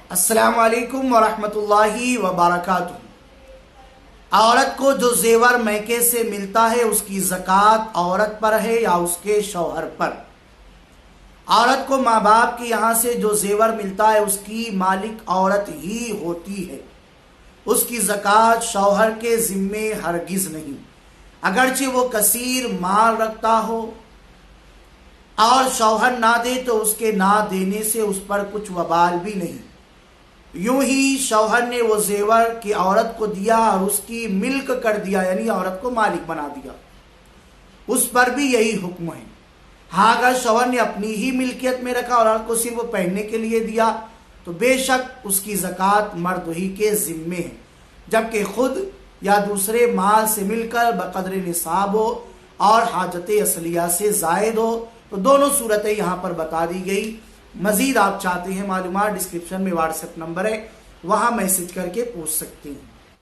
السلام علیکم ورحمۃ اللہ وبرکاتہ۔ عورت کو جو زیور میکے سے ملتا ہے اس کی زکوٰۃ عورت پر ہے یا اس کے شوہر پر؟ عورت کو ماں باپ کے یہاں سے جو زیور ملتا ہے اس کی مالک عورت ہی ہوتی ہے، اس کی زکوٰۃ شوہر کے ذمے ہرگز نہیں، اگرچہ وہ کثیر مال رکھتا ہو اور شوہر نہ دے تو اس کے نہ دینے سے اس پر کچھ وبال بھی نہیں۔ یوں ہی شوہر نے وہ زیور کی عورت کو دیا اور اس کی ملک کر دیا، یعنی عورت کو مالک بنا دیا، اس پر بھی یہی حکم ہے۔ ہاں اگر شوہر نے اپنی ہی ملکیت میں رکھا اور عورت کو صرف پہننے کے لیے دیا تو بے شک اس کی زکوٰۃ مرد ہی کے ذمے ہے، جبکہ خود یا دوسرے مال سے مل کر بقدر نصاب ہو اور حاجت اصلیہ سے زائد ہو تو دونوں صورتیں یہاں پر بتا دی گئی۔ مزید آپ چاہتے ہیں معلومات، ڈسکرپشن میں واٹس ایپ نمبر ہے، وہاں میسج کر کے پوچھ سکتے ہیں۔